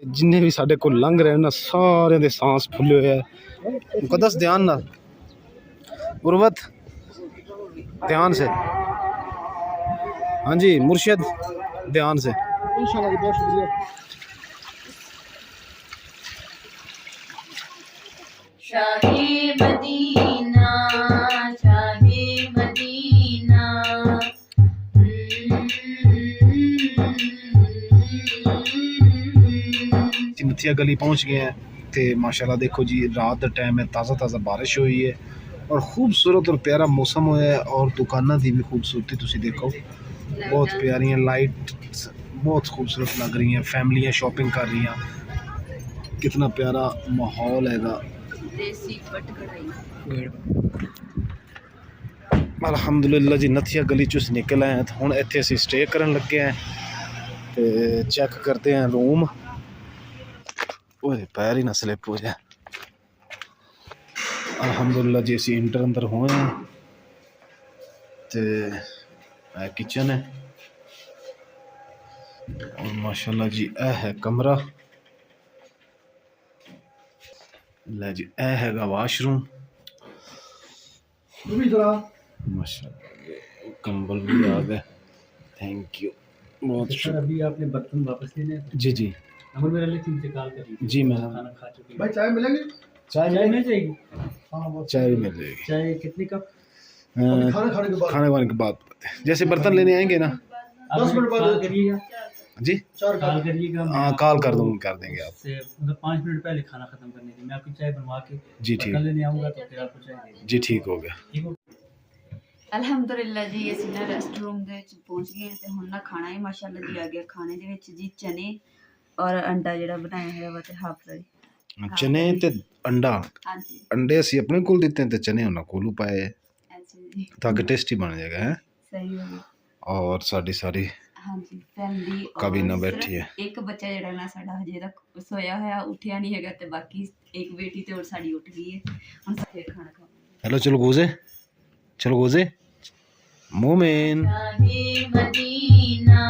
जिन्हें भी साढ़े को लंघ रहे ना सारे दे सांस फुले हुए है। मुकद्दस ध्यान ना, उर्वत ध्यान से, हाँ जी मुर्शिद ध्यान से। इंशाल्लाह बहुत शुक्रिया। Shah Medina, Shah Medina. नथिया गली पहुँच गए हैं तो माशाल्लाह देखो जी रात का टाइम है, ताज़ा ताज़ा बारिश हुई है और खूबसूरत और प्यारा मौसम होया है और दुकाना की भी खूबसूरती तुसी देखो बहुत प्यारी है, लाइट बहुत खूबसूरत लग रही हैं, फैमिलियाँ शॉपिंग कर रही हैं, कितना प्यारा माहौल हैगा। देसी पट कढ़ाई। अलहमदुलिल्लाह जी नथिया गली चुस निकल आए हैं तो हुण इत्थे असीं स्टे करन लगे हैं तो चेक करते हैं रूम। ओए पैर ही ना स्लिप हो जाए। अलहमदुलिल्लाह जी असीं इंटर अंदर होए हैं तो किचन है और माशाल्लाह जी ए है कमरा, ले जी ए हैगा वाशरूम माशाल्लाह, कंबल भी आ गए, थैंक यू बहुत सर अभी आपने बर्तन वापस लेने हैं? जी जी अमर मेरा लेकिन इंतकाल कर लीजिए जी मैं खाना खा चुके भाई चाय मिलेगी? चाय चाय मिल जाएगी। चाय भी मिल जाएगी। चाय कितनी कप? खाना खाने के बाद खाने वाने के बाद जैसे बर्तन लेने आएंगे ना 10 मिनट बाद कॉल करिएगा, जी 4 कॉल करिएगा। हाँ कॉल कर दूँगा, कर देंगे आप। से मतलब 5 मिनट पहले खाना खत्म करने की मैं आपकी चाय बनवा के जी ठीक, बर्तन लेने आऊँगा तो फिर आपको चाय दे जी ठीक हो गया। ठीक हो। ਅਲਹਮਦੁਲਿਲਾ ਜੀ ਅਸੀਂ ਨਾ ਰੈਸਟ ਰੂਮ ਦੇ ਵਿੱਚ ਪਹੁੰਚ ਗਏ ਤੇ ਹੁਣ ਨਾ ਖਾਣਾ ਹੀ ਮਾਸ਼ਾਅੱਲਾ ਜੀ ਆ ਗਿਆ। ਖਾਣੇ ਦੇ ਵਿੱਚ ਜੀ ਚਨੇ ਔਰ ਅੰਡਾ ਜਿਹੜਾ ਬਣਾਇਆ ਹੋਇਆ ਵਾ ਤੇ ਹਾਫ ਫਰਾਈ। चने ते अंडा, ਹਾਂਜੀ अंडे असी अपने को दिते हैं तो चने उन्होंने कोलू पाए हैं ਅੱਛਾ ਜੀ ताकि टेस्टी बन जाएगा है। ਸਹੀ ਹੋ ਗਿਆ। और साड़ी सारी ਹਾਂਜੀ ਫੈਮਿਲੀ काबीना बैठी है। ਇੱਕ ਬੱਚਾ ਜਿਹੜਾ ਨਾ ਸਾਡਾ ਹਜੇ ਤੱਕ ਸੋਇਆ ਹੋਇਆ ਉੱਠਿਆ ਨਹੀਂ ਹੈਗਾ ਤੇ ਬਾਕੀ ਇੱਕ ਬੇਟੀ ਤੇ ਹੋਰ ਸਾਡੀ ਉੱਠ ਗਈ ਹੈ। ਹੁਣ ਫੇਰ ਖਾਣਾ ਖਾਵਾਂਗੇ। हेलो चलो गोजे, चलो गोजे मोमेन शाहे मदीना।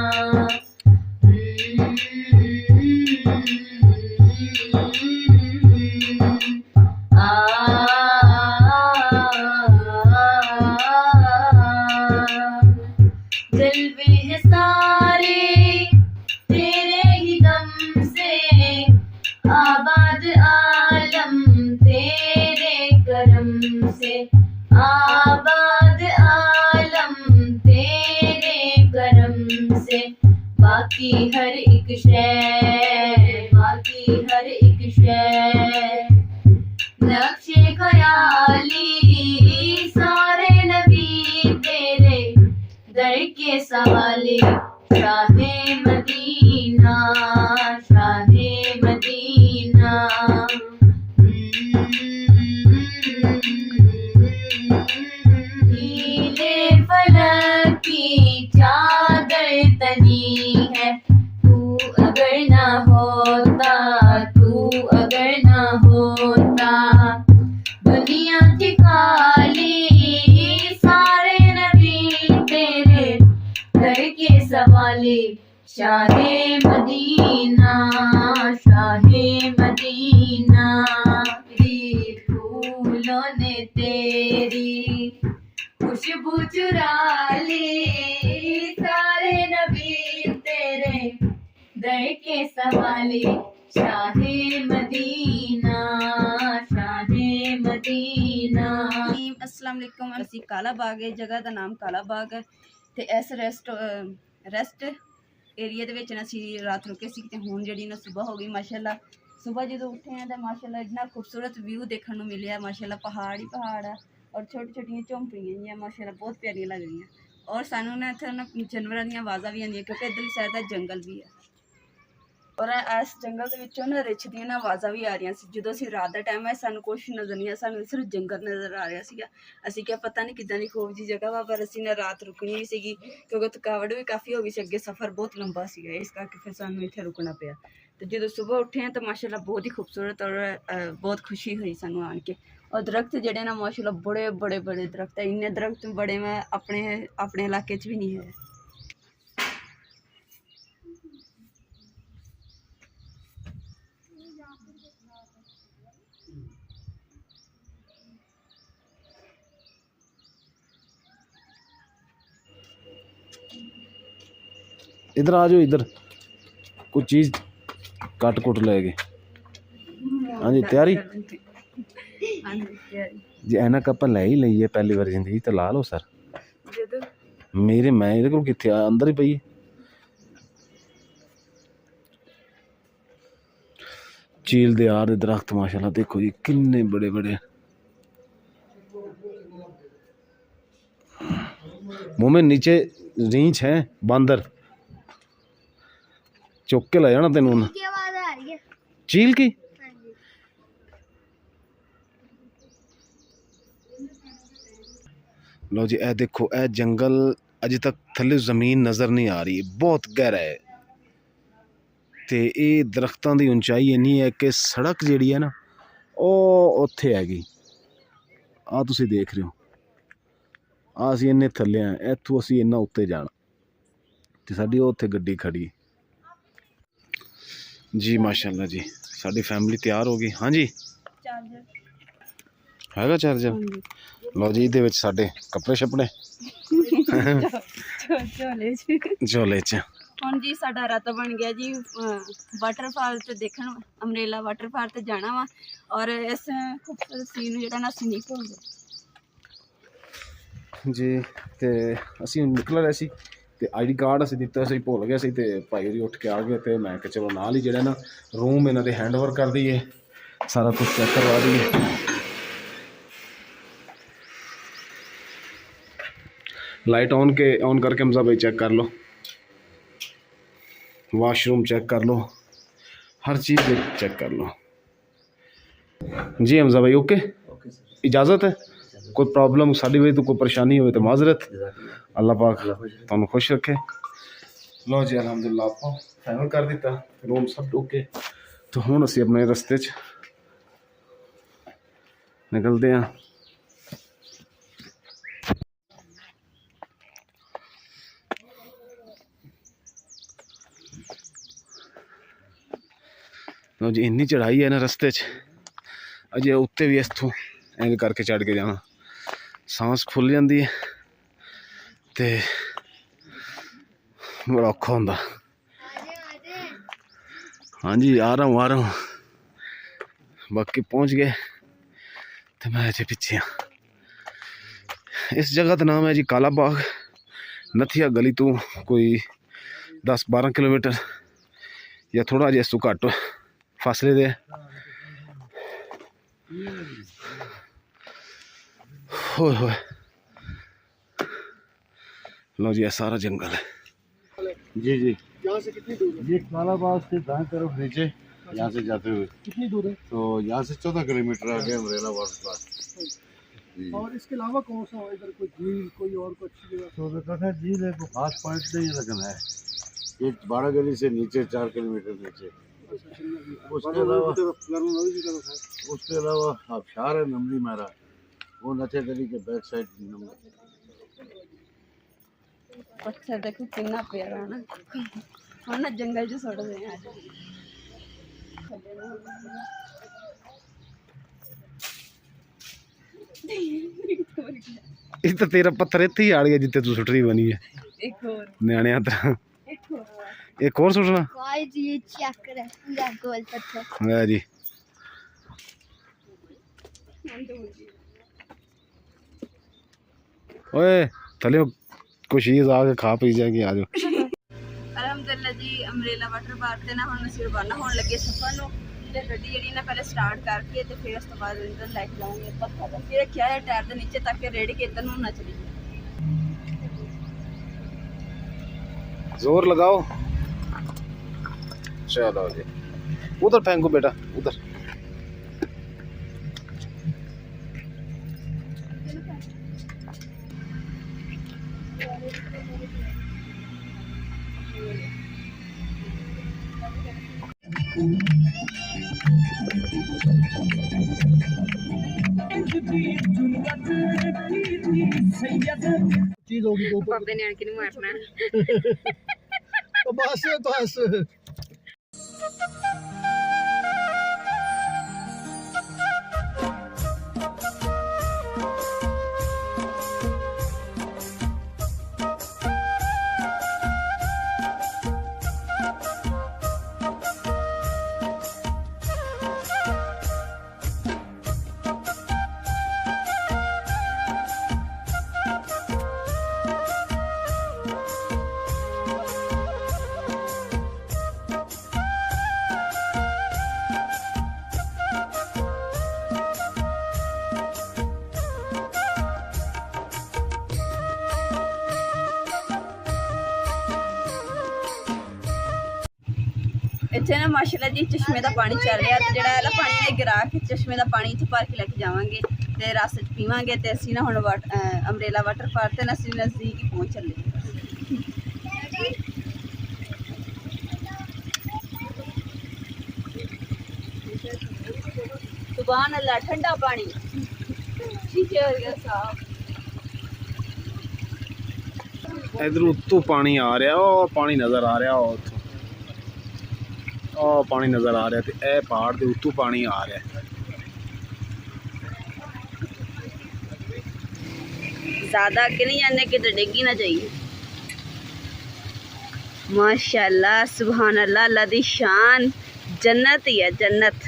जलवे हैं सारे तेरे ही दम से, आबाद आलम तेरे करम से, आबाद आलम तेरे करम से। बाकी हर एक शय, बाकी हर एक शय नक्शे ख्याली सारे नबी तेरे दर के सवाले। Shah Medina, Shah Medina. नीले फलक की चादर तनी है, तू अगर ना होता, तू अगर ना होता। दुनिया की काली सारे नबी तेरे दर के सवाले। Shah Medina, Shah Medina. फूलों ने तेरी खुशबू चुरा ली, सारे नबी तेरे दर के सवाले। Shah Medina, Shah Medina. अस्सलाम वालेकुम। ਅਸੀਂ ਕਾਲਾ ਬਾਗ ਹੈ, ਜਗ੍ਹਾ ਦਾ ਨਾਮ ਕਾਲਾ ਬਾਗ ਹੈ ਤੇ ਇਸ ਰੈਸਟ ਏਰੀਆ ਦੇ ਵਿੱਚ ਨਾ ਅਸੀਂ ਰਾਤ ਰੁਕੇ ਸੀ ਤੇ ਹੁਣ ਜਿਹੜੀ ਨਾ ਸਵੇਰ ਹੋ ਗਈ ਮਾਸ਼ਾਅੱਲਾ। ਸਵੇਰ ਜਦੋਂ ਉੱਠੇ ਆ ਤਾਂ ਮਾਸ਼ਾਅੱਲਾ ਇੰਨਾ ਖੂਬਸੂਰਤ ਵਿਊ ਦੇਖਣ ਨੂੰ ਮਿਲਿਆ ਮਾਸ਼ਾਅੱਲਾ। ਪਹਾੜ ਹੀ ਪਹਾੜ ਆ ਔਰ ਛੋਟੀ ਛੋਟੀਆਂ ਝੌਂਪੜੀਆਂ ਜਿਹੀਆਂ ਮਾਸ਼ਾਅੱਲਾ ਬਹੁਤ ਪਿਆਰੀਆਂ ਲੱਗ ਰਹੀਆਂ ਔਰ ਸਾਨੂੰ ਨਾ ਇੱਥੇ ਨਾ ਜਾਨਵਰਾਂ ਦੀਆਂ ਆਵਾਜ਼ਾਂ ਵੀ ਆਉਂਦੀਆਂ ਕਿਉਂਕਿ ਇੱਧਰਲੀ ਸਾਈਡ ਦਾ ਜੰਗਲ ਵੀ ਹੈ ਔਰ ਇਸ ਜੰਗਲ ਦੇ ਵਿੱਚੋਂ ਨਾ ਰਿੱਛ ਦੀਆਂ ਨਾ ਆਵਾਜ਼ਾਂ ਵੀ ਆ ਰਹੀਆਂ ਸੀ। ਜਦੋਂ ਅਸੀਂ ਰਾਤ ਦਾ ਟਾਈਮ ਹੈ ਸਾਨੂੰ ਕੁਛ ਨਜ਼ਰ ਨਹੀਂ ਆ, ਸਾਨੂੰ ਸਿਰਫ ਜੰਗਲ ਨਜ਼ਰ ਆ ਰਿਹਾ ਸੀਗਾ। ਅਸੀਂ ਕਿਹਾ ਪਤਾ ਨਹੀਂ ਕਿੱਦਾਂ ਦੀ ਖੂਬ ਜੀ ਜਗ੍ਹਾ ਵਾ, ਪਰ ਅਸੀਂ ਨਾ ਰਾਤ ਰੁਕਣੀ ਵੀ ਸੀਗੀ ਕਿਉਂਕਿ ਥਕਾਵਟ ਵੀ ਕਾਫੀ ਹੋ ਗਈ ਸੀ, ਅੱਗੇ ਸਫ਼ਰ ਬਹੁਤ ਲੰਬਾ ਸੀਗਾ, ਇਸ ਕਰਕੇ ਫਿਰ ਸਾਨੂੰ ਇੱਥੇ ਰੁਕਣਾ ਪਿਆ। ਤੇ ਜਦੋਂ ਸਵੇਰ ਉੱਠੇ ਹਾਂ ਤਾਂ ਮਾਸ਼ਾਅੱਲਾ ਬਹੁਤ ਹੀ ਖੂਬਸੂਰਤ ਔਰ ਬਹੁਤ ਖੁਸ਼ੀ ਹੋਈ ਸਾਨੂੰ ਆਣ ਕੇ। और दरख्त जड़े ना माशाल्लाह बड़े बड़े बड़े दरख्त है, इन्ने दरख्त बड़े मैं अपने इलाके च भी नहीं है। इधर आ जाओ, इधर कुछ चीज़ कट कुट लेगे। हाँ जी तैयारी जी, ऐनक आप लै ही लईए पहली बार जिंदगी तो ला लो सर। मेरे मैं ਇਹਦੇ ਕੋਲ ਕਿੱਥੇ ਆ, ਅੰਦਰ ਹੀ ਪਈ। चील दे यार दरख्त माशाल्लाह देखो जी किन्ने बड़े बड़े। मुंह में नीचे रींछ है बांदर, चुक के ले जाना तेन उन्हें। चील की लो जी, ए देखो ए जंगल अजे तक थले जमीन नज़र नहीं आ रही, बहुत गहरा है। तो ये दरख्तों की उंचाई इन्नी है कि सड़क जी है ना वो उत्थे हैगी। आ तुसी देख रहे हो, असी इन्ने थले हैं, इत्थों असी इन्ना उत्ते जाना, तो साडी उत्थे गड्डी खड़ी जी। माशाल्लाह जी साडी फैमिली तैयार हो गई। हाँ जी हैगा चार्जर। लो जी ये साडे कपड़े शपड़े झोले च। ਹੁਣ ਜੀ ਸਾਡਾ ਰਾਤ ਬਣ ਗਿਆ ਜੀ ਵਾਟਰਫਾਲ ਤੇ ਦੇਖਣ, ਅਮਰੇਲਾ ਵਾਟਰਫਾਲ ਤੇ ਜਾਣਾ ਵਾ। ਔਰ ਇਸ ਖੂਬਸੂਰਤ ਸੀਨ ਨੂੰ ਜਿਹੜਾ ਨਾ ਅਸੀਂ ਨਹੀਂ ਭੁੱਲਦੇ ਜੀ। ਤੇ ਅਸੀਂ ਨਿਕਲ ਰਹੇ ਸੀ ਤੇ ਆਈਡੀ ਕਾਰਡ ਅਸੀਂ ਦਿੱਤਾ ਸੀ, ਭੁੱਲ ਗਏ ਸੀ ਤੇ ਭਾਈ ਜੀ ਉੱਠ ਕੇ ਆ ਗਏ ਤੇ ਮੈਂ ਕਿਹਾ ਚਲੋ ਨਾਲ ਹੀ ਜਿਹੜਾ ਨਾ ਰੂਮ ਇਹਨਾਂ ਦੇ ਹੈਂਡ ਓਵਰ ਕਰ ਦਈਏ, ਸਾਰਾ ਕੁਝ ਚੈੱਕ ਕਰਵਾ ਦਈਏ। लाइट ऑन करके हमजा भाई चेक कर लो, वॉशरूम चेक कर लो, हर चीज़ चेक कर लो जी। हमजा भाई ओके इजाज़त है, कोई प्रॉब्लम साड़ी वजह तो कोई परेशानी हो तो माजरत, अल्लाह पाक तुम खुश रखे। लो जी अलहमदुलिल्लाह आपको फाइनल कर दिता, रूम सब ओके। तो हुण असीं अपने रस्ते च निकलते हैं। लो जी इन्नी चढ़ाई है ना रस्ते च, अजे उत्ते भी इथों इंज करके चढ़ के जाना, सांस फुल जाती है ते बड़ा औखा होंदा। हाँ जी आ रहा हूँ बाकी पहुँच गए तो मैं अजे पिछे हाँ। इस जगह का नाम है जी काला बाग, नथिया गली तो कोई 10-12 किलोमीटर या थोड़ा जिहा इस तों घट फासले दे। होए होए लो जी सारा जंगल है जी जी। यहाँ से कितनी दूर है? ये काला बाग से दाएं तरफ नीचे यहाँ से जाते हुए कितनी दूर है? तो यहाँ से 14 किलोमीटर आगे अमरेला वाटर पार्क। और इसके अलावा कौन सा इधर कोई झील कोई और कोई अच्छी जगह? तो झील है, तो खास पॉइंट नहीं लगना है। ये 12 गली से नीचे 4 किलोमीटर नीचे। उसके अलावा आबशार है नमली मारा, वो नथिया गली के बैक साइड। पत्थर देखो कितना प्यारा है ना, हम ना जंगल जो छोड़ दे आज। इस तो तेरा पत्थर इत्थे ही आ गया जिते तू सुटरी बनी है। एक और न्याणे एक और सुटना जी चेक करे पूरा गोल पत्थर है जी। ओए थले कुछ चीज आके खा पी जाएगी आ जाओ। अल्हम्दुलिल्लाह जी अमरेला वाटर पार्क ते ना हुण असीं रवाना होण लगे सफर नु। ते गड्डी जेहड़ी ना पहले स्टार्ट करके ते फिर उस तो बाद अंदर लेके जाऊंगे। पत्थर तो फिर रखा है टायर दे नीचे तक रेड़ के इधर नु ना चली जाए। जोर लगाओ चलो जी। उधर फेंको बेटा उधर। चीज होगी तो बाबे ने आके मारना बस बस। ਇੱਥੇ ਨਾ ਮਾਸ਼ਾਅੱਲਾ ਜੀ ਚਸ਼ਮੇ ਦਾ ਪਾਣੀ ਚੱਲ ਰਿਹਾ ਤੇ ਜਿਹੜਾ ਇਹਦਾ ਪਾਣੀ ਨੇ ਗਿਰਾ ਕੇ ਚਸ਼ਮੇ ਦਾ ਪਾਣੀ ਇੱਥੇ ਭਰ ਕੇ ਲੈ ਕੇ ਜਾਵਾਂਗੇ ਤੇ ਰਸਤੇ 'ਚ ਪੀਵਾਂਗੇ ਤੇ ਅਸੀਂ ਨਾ ਹੁਣ ਅੰਬਰੇਲਾ ਵਾਟਰ ਪਾਰਕ ਤੇ ਨਾ ਅਸੀਂ ਨਜ਼ਦੀਕ ਹੀ ਪਹੁੰਚ ਚੱਲੇ। सुभान अल्लाह ठंडा पानी शीशे वर्गा साफ। इधर उत्तों पानी आ रहा, ਉਹ ਪਾਣੀ ਨਜ਼ਰ ਆ ਰਿਹਾ, ਉਹ ਉੱਥੋਂ ਉਹ ਪਾਣੀ ਨਜ਼ਰ ਆ ਰਿਹਾ ਤੇ ਇਹ ਪਹਾੜ ਦੇ ਉੱਤੋਂ ਪਾਣੀ ਆ ਰਿਹਾ। ज़्यादा आगे नहीं जाने कि तो डिग्गी ना चाहिए। माशाल्लाह सुभान अल्लाह, अल्लाह दी शान, जन्नत ही है जन्नत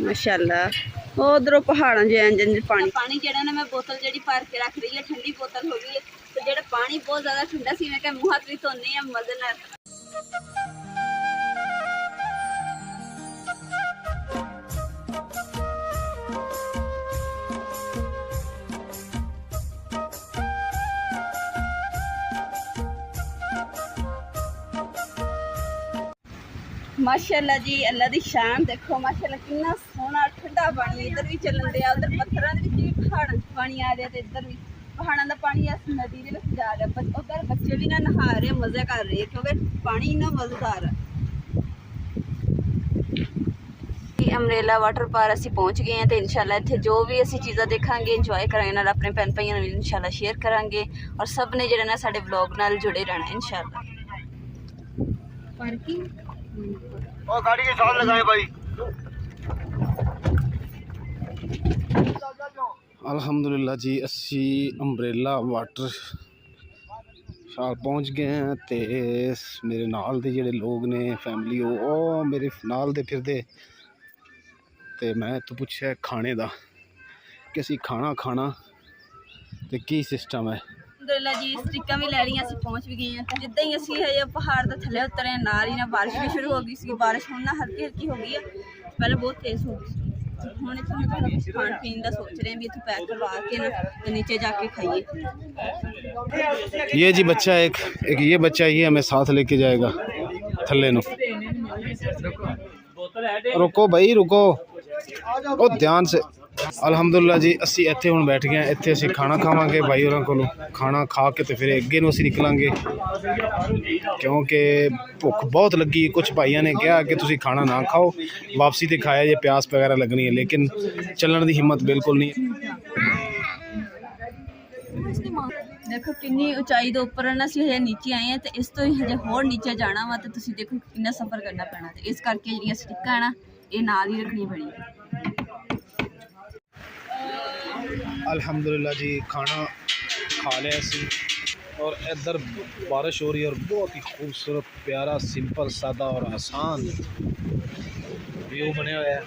माशाल्लाह। वो उधरों पहाड़ों जो इंजन पानी जेड़ा ना मैं बोतल जी भर के रख रही है, ठंडी बोतल हो गई है तो जेड़ा पानी बहुत ज़्यादा ठंडा सी मैं क्या मुँह हाथ भी धोने हैं मजे नाल। माशाल्लाह जी, अल्लाह दी शान देखो माशाल्लाह कितना सोहना ठंडा पानी इधर भी चलन दिया, उधर पत्थरों के भी पहाड़ पानी आ रहा है, इधर भी पहाड़ों का पानी इस नदी के विच जा रहा है। उधर बच्चे भी ना नहा रहे, मजे कर रहे हैं क्योंकि पानी इन्ना मजेदार है। अमरेला वाटर पार्क असीं पहुँच गए हैं तो इंशाल्लाह इत्थे जो भी असीं चीज़ां देखांगे इंजॉय करांगे, नाल अपने भैन भाइयों नाल इंशाल्लाह शेयर करांगे और सब ने जिहड़े ना साडे ब्लॉग नाल जुड़े रहना इंशाल्लाह। पार्किंग और गाड़ी के साथ लगाए भाई। अल्हम्दुलिल्लाह जी, असी अंब्रेला वाटर पार्क पहुँच गए हैं ते मेरे नाल दे जेड़े लोग ने फैमिली वो मेरे नाल दे फिरदे ते मैं तो पुछया खाने दा कि असी खाना खाना ते की सिस्टम है। अल्हम्दुलिल्लाह जी, स्टिक्कां भी ले लियां, असीं पहुँच भी गए हैं। जिद्दां ही असीं हजे पहाड़ दा थल्ले उतरे नाल ही ना बारिश भी शुरू हो गई सी। बारिश हुण ना हल्की हल्की हो गई है, पहले बहुत तेज़ हो गई सी। हुण इत्थे मैं थोड़ा कुछ खाण पीन दा सोच रहे हैं भी इत्थे पैक करवा के ना ते नीचे जाके खाइए। ये जी बच्चा एक ये बच्चा ये हमें साथ लेके जाएगा थल्ले नु। रुको भाई रुको, ओ ध्यान से। अल्हम्दुलिल्लाह जी, असी इत्थे हुण बैठ गए, इत्थे असी खाना खावांगे भाई होरां कोलों। खाना खा के तो फिर अगे नूं असी निकलांगे क्योंकि भुख बहुत लगी। कुछ भाइयों ने कहा कि तुसी खाना ना खाओ, वापसी ते खाया जे प्यास वगैरह लगनी है, लेकिन चलण दी हिम्मत बिल्कुल नहीं। देखो कितनी ऊंचाई दे उपर ना असीं हजे नीचे आए हैं तो इस तो हजे होर नीचे जाना वा तो तुसीं देखो कितना सफ़र करना पैना। ते इस करके जिहड़ियां स्टिक्कां ना ये नाल ही रखनी पैनी। अल्हम्दुलिल्लाह जी, खाना खा लिया सी और इधर बारिश हो रही है और बहुत ही खूबसूरत प्यारा सिंपल सादा और आसान व्यू बने हुए हैं।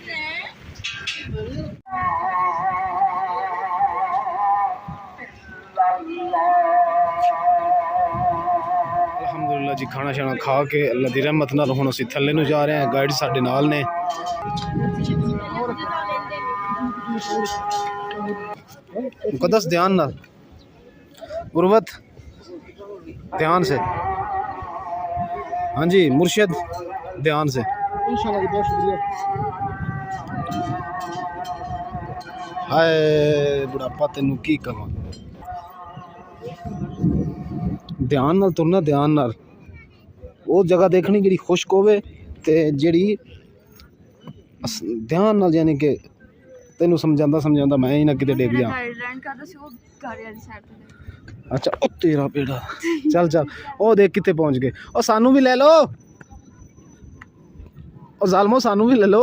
अल्हम्दुलिल्लाह जी, खाना शाना खा के अल्लाह दी रहमत नाल हुण असीं थल्ले नूं जा रहे हैं। गाइड साडे नाल ने। मुकद्दस ध्यान नाल, उर्वत ध्यान से। हाँ जी मुर्शिद ध्यान से। इंशाल्लाह बहुत शुक्रिया। हाय बुढ़ापा तेनू की कहां, ध्यान नाल तुरना, ध्यान नाल। वो जगह देखनी जिहड़ी खुश्क होवे ते जिहड़ी ध्यान नाल, यानी कि तेनू समझांदा समझांदा मैं ही ना किते डिग जा। अच्छा ओ तेरा पेड़ा, चल चल ओ देख किते पहुंच गए। ओ सानू भी ले लो, ओ जालमो सानू भी ले लो।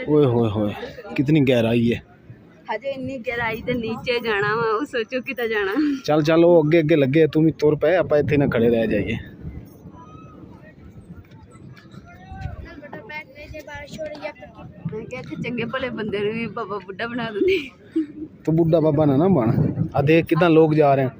ओए होए होए कितनी गहराई है। हजे इन्नी गहराई ते नीचे जाना वा, वो सोचो किते जाना। चल चल वो अगे अगे लगे, तुम ही तुर पे, आप इत्थे ना खड़े रह जाइए। मैं क्या चंगे भले बंदे नूं भी बाबा बुढ़ा बना दिंदे। तो बुढ़ा बाबा ना बन। आ देख कितना लोग जा रहे हैं।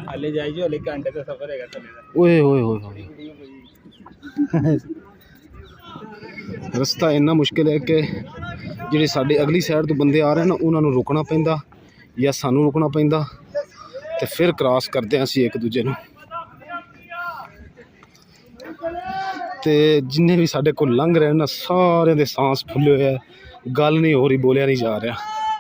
हाले जाइए हाले घंटे का सफर है थले दा ਓਏ ਹੋਏ ਹੋਏ ਹੋਏ ਰਸਤਾ ਇੰਨਾ ਮੁਸ਼ਕਿਲ ਹੈ ਕਿ ਜਿਹੜੇ ਸਾਡੇ ਅਗਲੀ ਸਾਈਡ ਤੋਂ ਬੰਦੇ ਆ ਰਹੇ ਨੇ ਉਹਨਾਂ ਨੂੰ ਰੁਕਣਾ ਪੈਂਦਾ ਜਾਂ ਸਾਨੂੰ ਰੁਕਣਾ ਪੈਂਦਾ ਤੇ ਫਿਰ ਕ੍ਰਾਸ ਕਰਦੇ ਹਾਂ ਅਸੀਂ ਇੱਕ ਦੂਜੇ ਨੂੰ। ਤੇ ਜਿੰਨੇ ਵੀ ਸਾਡੇ ਕੋਲ ਲੰਘ ਰਹੇ ਨੇ ਸਾਰਿਆਂ ਦੇ ਸਾਂਸ ਫੁੱਲੇ ਹੋਏ ਆ, ਗੱਲ ਨਹੀਂ ਹੋ ਰਹੀ, ਬੋਲਿਆ ਨਹੀਂ ਜਾ ਰਿਹਾ।